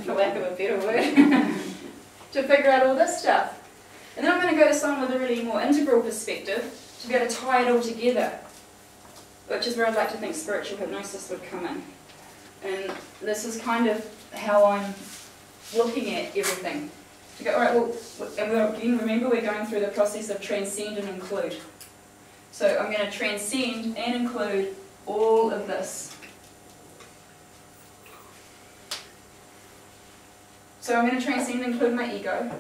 for lack of a better word, to figure out all this stuff. And then I'm going to go to someone with a really more integral perspective to be able to tie it all together, which is where I'd like to think spiritual hypnosis would come in. And this is kind of how I'm looking at everything. To go, all right, well, and again, remember we're going through the process of transcend and include. So I'm going to transcend and include all of this. So I'm going to transcend and include my ego,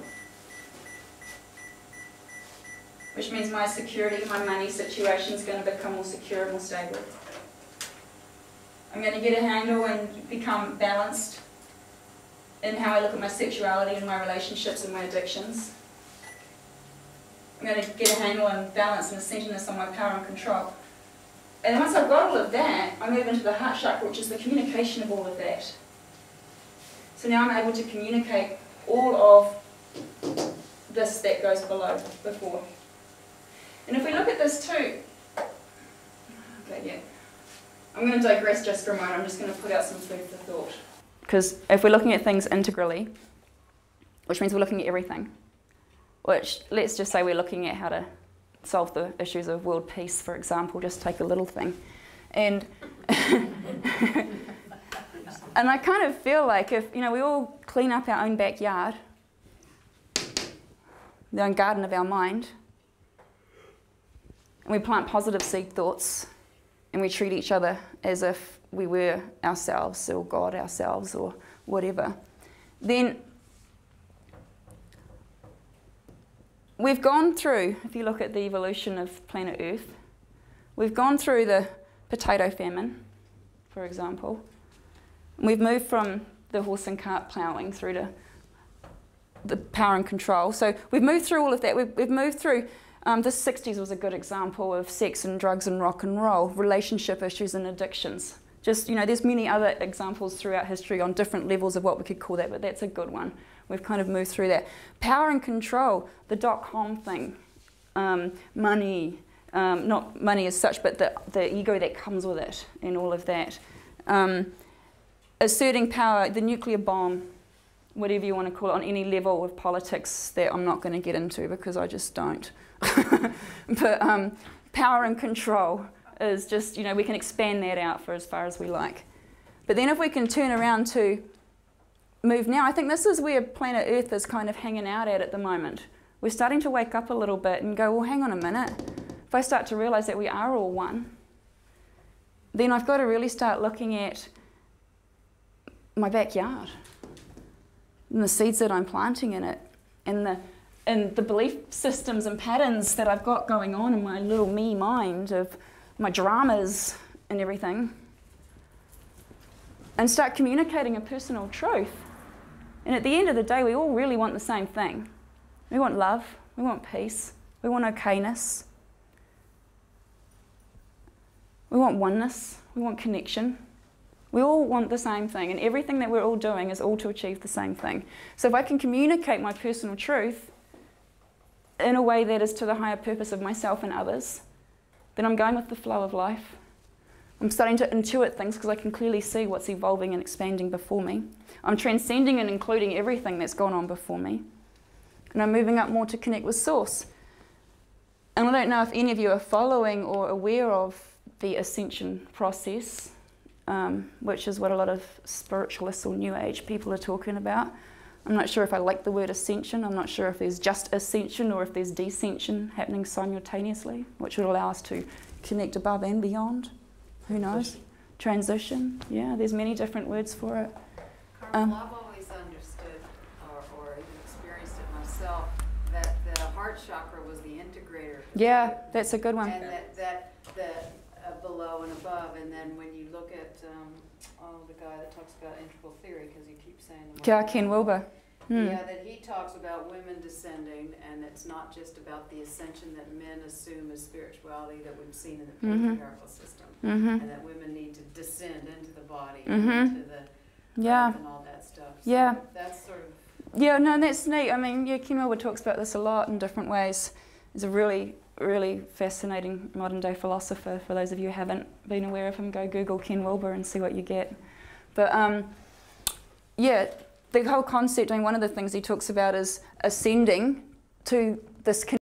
which means my security, my money situation is going to become more secure and more stable. I'm going to get a handle and become balanced in how I look at my sexuality and my relationships and my addictions. I'm going to get a handle and balance and a centeredness on my power and control. And once I've got all of that, I move into the heart chakra, which is the communication of all of that. So now I'm able to communicate all of this that goes before. And if we look at this too, okay, yeah. I'm going to digress just for a moment. I'm just going to put out some food for thought. Because if we're looking at things integrally, which means we're looking at everything, which let's just say we're looking at how to solve the issues of world peace, for example, just take a little thing. And and I kind of feel like if, we all clean up our own backyard, the own garden of our mind, and we plant positive seed thoughts, and we treat each other as if we were ourselves or God ourselves or whatever, then we've gone through, if you look at the evolution of planet Earth, we've gone through the potato famine, for example. We've moved from the horse and cart ploughing through to the power and control. So we've moved through all of that. We've moved through, the 60s was a good example of sex and drugs and rock and roll, relationship issues and addictions. Just, there's many other examples throughout history on different levels of what we could call that, but that's a good one. We've kind of moved through that. Power and control, the .com thing, money, not money as such, but the ego that comes with it and all of that. Asserting power, the nuclear bomb, whatever you want to call it, on any level of politics that I'm not going to get into because I just don't. But power and control is just, we can expand that out for as far as we like. But then if we can turn around to move now, I think this is where planet Earth is kind of hanging out at the moment. We're starting to wake up a little bit and go, well, hang on a minute. If I start to realize that we are all one, then I've got to really start looking at my backyard and the seeds that I'm planting in it and the belief systems and patterns that I've got going on in my little me mind of my dramas and everything, and start communicating a personal truth. And at the end of the day, we all really want the same thing. We want love, we want peace, we want okayness, we want oneness, we want connection. We all want the same thing, and everything that we're all doing is all to achieve the same thing. So if I can communicate my personal truth in a way that is to the higher purpose of myself and others, then I'm going with the flow of life. I'm starting to intuit things because I can clearly see what's evolving and expanding before me. I'm transcending and including everything that's gone on before me. And I'm moving up more to connect with Source. And I don't know if any of you are following or aware of the Ascension process, which is what a lot of spiritualists or New Age people are talking about. I'm not sure if I like the word ascension. I'm not sure if there's just ascension or if there's descension happening simultaneously, which would allow us to connect above and beyond. Who knows? Transition. Yeah, there's many different words for it. Carmel, I've always understood, or even experienced it myself, that the heart chakra was the integrator. Yeah, that's a good one. And that the below and above, and then when you look at the guy that talks about integral theory, because you keep saying the word Ken Wilber. Yeah, that he talks about women descending, and it's not just about the ascension that men assume as spirituality that we've seen in the patriarchal system, and that women need to descend into the body, and into the earth and all that stuff. So that's sort of... Yeah, no, that's neat. I mean, Ken Wilber talks about this a lot in different ways. He's a really fascinating modern day philosopher. For those of you who haven't been aware of him, go Google Ken Wilber and see what you get. But yeah, the whole concept, I mean, one of the things he talks about is ascending to this